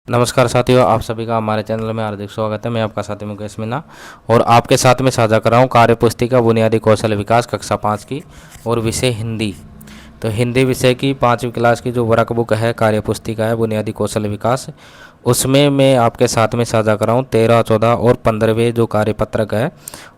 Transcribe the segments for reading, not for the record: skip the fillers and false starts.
नमस्कार साथियों, आप सभी का हमारे चैनल में हार्दिक स्वागत है। मैं आपका साथी मुकेश मीना और आपके साथ में साझा कर रहा हूँ कार्यपुस्तिका बुनियादी कौशल विकास कक्षा 5 की और विषय हिंदी। तो हिंदी विषय की 5वीं क्लास की जो वर्क बुक है, कार्यपुस्तिका है बुनियादी कौशल विकास, उसमें मैं आपके साथ में साझा कर रहा हूँ 13, 14 और 15वें जो कार्यपत्रक है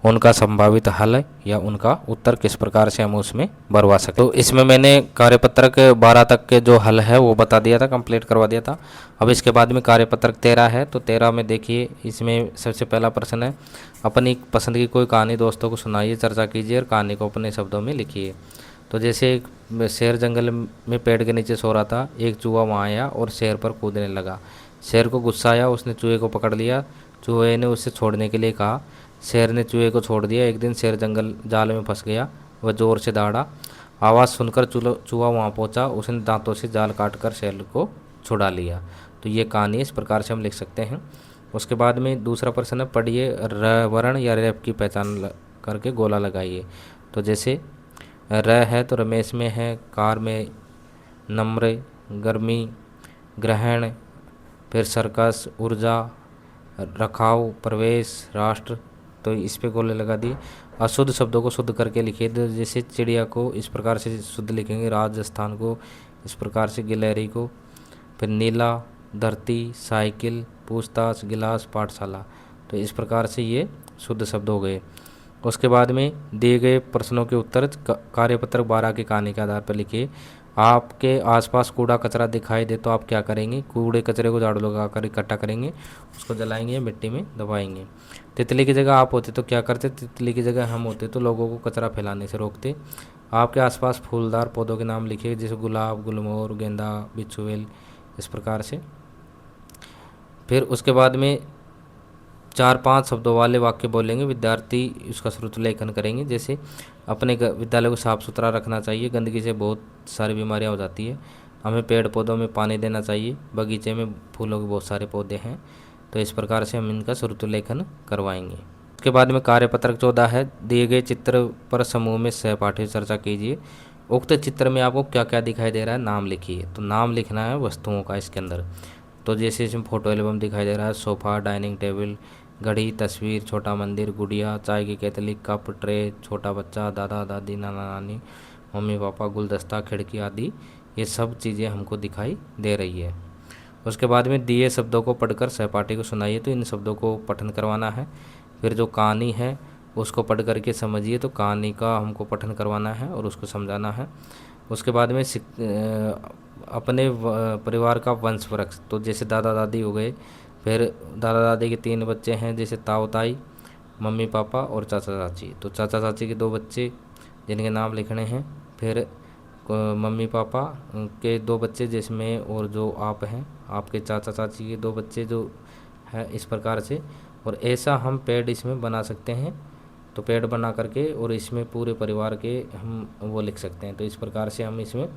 उनका संभावित हल या उनका उत्तर किस प्रकार से हम उसमें भरवा सकते। तो इसमें मैंने कार्यपत्रक 12 तक के जो हल है वो बता दिया था, कंप्लीट करवा दिया था। अब इसके बाद में कार्यपत्रक 13 है। तो 13 में देखिए, इसमें सबसे पहला प्रश्न है, अपनी पसंद की कोई कहानी दोस्तों को सुनाइए, चर्चा कीजिए और कहानी को अपने शब्दों में लिखिए। तो जैसे एक शेर जंगल में पेड़ के नीचे सो रहा था, एक चूहा वहाँ आया और शेर पर कूदने लगा। शेर को गुस्सा आया, उसने चूहे को पकड़ लिया। चूहे ने उसे छोड़ने के लिए कहा, शेर ने चूहे को छोड़ दिया। एक दिन शेर जंगल जाल में फंस गया, वह जोर से दौड़ा। आवाज़ सुनकर चूहा वहाँ पहुँचा, उसने दांतों से जाल काटकर शेर को छुड़ा लिया। तो ये कहानी इस प्रकार से हम लिख सकते हैं। उसके बाद में दूसरा प्रश्न है, पढ़िए वर्ण या रैप की पहचान करके गोला लगाइए। तो जैसे र है तो रमेश में है, कार में नम्र, गर्मी, ग्रहण, फिर सर्कस, ऊर्जा, रखाव, प्रवेश, राष्ट्र। तो इस पे गोले लगा दिए। अशुद्ध शब्दों को शुद्ध करके लिखिए। तो जैसे चिड़िया को इस प्रकार से शुद्ध लिखेंगे, राजस्थान को इस प्रकार से, गिलहरी को, फिर नीला, धरती, साइकिल, पूछताछ, गिलास, पाठशाला। तो इस प्रकार से ये शुद्ध शब्द हो गए। उसके बाद में दिए गए प्रश्नों के उत्तर कार्यपत्रक 12 की कहानी के आधार पर लिखिए। आपके आसपास कूड़ा कचरा दिखाई दे तो आप क्या करेंगे? कूड़े कचरे को झाड़ू लगाकर इकट्ठा करेंगे, उसको जलाएंगे, मिट्टी में दबाएंगे। तितली की जगह आप होते तो क्या करते? तितली की जगह हम होते तो लोगों को कचरा फैलाने से रोकते। आपके आसपास फूलदार पौधों के नाम लिखिए, जैसे गुलाब, गुलमोहर, गेंदा, बिच्छुवेल, इस प्रकार से। फिर उसके बाद में 4-5 शब्दों वाले वाक्य बोलेंगे, विद्यार्थी उसका श्रुत लेखन करेंगे। जैसे अपने विद्यालय को साफ़ सुथरा रखना चाहिए, गंदगी से बहुत सारी बीमारियां हो जाती है। हमें पेड़ पौधों में पानी देना चाहिए, बगीचे में फूलों के बहुत सारे पौधे हैं। तो इस प्रकार से हम इनका श्रुत लेखन करवाएंगे। उसके बाद में कार्यपत्रक 14 है, दिए गए चित्र पर समूह में सहपाठी चर्चा कीजिए। उक्त चित्र में आपको क्या क्या दिखाई दे रहा है, नाम लिखिए। तो नाम लिखना है वस्तुओं का इसके अंदर। तो जैसे इसमें फोटो एल्बम दिखाई दे रहा है, सोफ़ा, डाइनिंग टेबल, घड़ी, तस्वीर, छोटा मंदिर, गुड़िया, चाय की केतली, कप, ट्रे, छोटा बच्चा, दादा दादी, नाना नानी, मम्मी पापा, गुलदस्ता, खिड़की आदि, ये सब चीज़ें हमको दिखाई दे रही है। उसके बाद में दिए शब्दों को पढ़कर सहपाठी को सुनाइए। तो इन शब्दों को पठन करवाना है। फिर जो कहानी है उसको पढ़ करके समझिए। तो कहानी का हमको पठन करवाना है और उसको समझाना है। उसके बाद में अपने परिवार का वंश वृक्ष। तो जैसे दादा दादी हो गए, फिर दादा दादी के 3 बच्चे हैं, जैसे ताऊ ताई, मम्मी पापा और चाचा चाची। तो चाचा चाची के 2 बच्चे जिनके नाम लिखने हैं। फिर मम्मी पापा के 2 बच्चे जिसमें, और जो आप हैं, आपके चाचा चाची के 2 बच्चे जो है, इस प्रकार से। और ऐसा हम पेड़ इसमें बना सकते हैं। तो पेड़ बना करके और इसमें पूरे परिवार के हम वो लिख सकते हैं। तो इस प्रकार से हम इसमें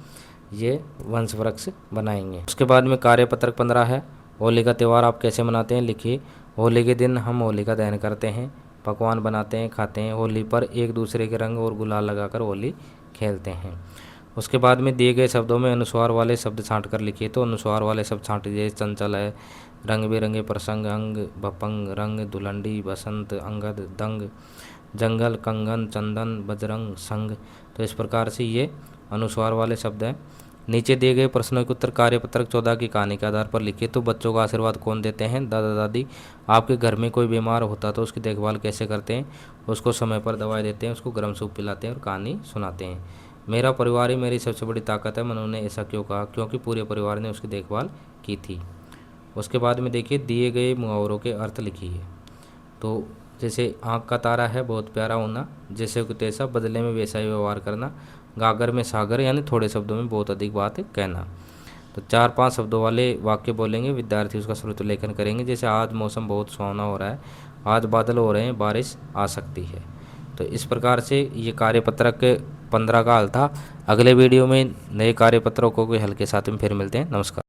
ये वंश वृक्ष बनाएंगे। उसके बाद में कार्यपत्रक 15 है, होली का त्यौहार आप कैसे मनाते हैं, लिखिए। होली के दिन हम होली का दहन करते हैं, पकवान बनाते हैं, खाते हैं। होली पर एक दूसरे के रंग और गुलाल लगाकर होली खेलते हैं। उसके बाद में दिए गए शब्दों में अनुस्वार वाले शब्द छांट कर लिखिए। तो अनुस्वार वाले शब्द छांट दीजिए, चंचल है, रंग बिरंगे प्रसंग, अंग, भपंग, रंग, धुलंडी, बसंत, अंगद, दंग, जंगल, कंगन, चंदन, बजरंग, संग। तो इस प्रकार से ये अनुस्वार वाले शब्द हैं। नीचे दिए गए प्रश्नों के उत्तर कार्यपत्रक 14 की कहानी के आधार पर लिखिए। तो बच्चों का आशीर्वाद कौन देते हैं, दादा दादी। आपके घर में कोई बीमार होता तो उसकी देखभाल कैसे करते हैं, उसको समय पर दवाई देते हैं, उसको गर्म सूप पिलाते हैं और कहानी सुनाते हैं। मेरा परिवार ही मेरी सबसे बड़ी ताकत है, उन्होंने ऐसा क्यों कहा, क्योंकि पूरे परिवार ने उसकी देखभाल की थी। उसके बाद में देखिए, दिए गए मुहावरों के अर्थ लिखिए। तो जैसे आँख का तारा है बहुत प्यारा होना, जैसे कि तैसा, बदले में वैसा ही व्यवहार करना, गागर में सागर, यानी थोड़े शब्दों में बहुत अधिक बात कहना। तो 4-5 शब्दों वाले वाक्य बोलेंगे, विद्यार्थी उसका श्रुत लेखन करेंगे। जैसे आज मौसम बहुत सुहावना हो रहा है, आज बादल हो रहे हैं, बारिश आ सकती है। तो इस प्रकार से ये कार्यपत्रक 15 का हल था। अगले वीडियो में नए कार्यपत्रों को हल के साथ में फिर मिलते हैं। नमस्कार।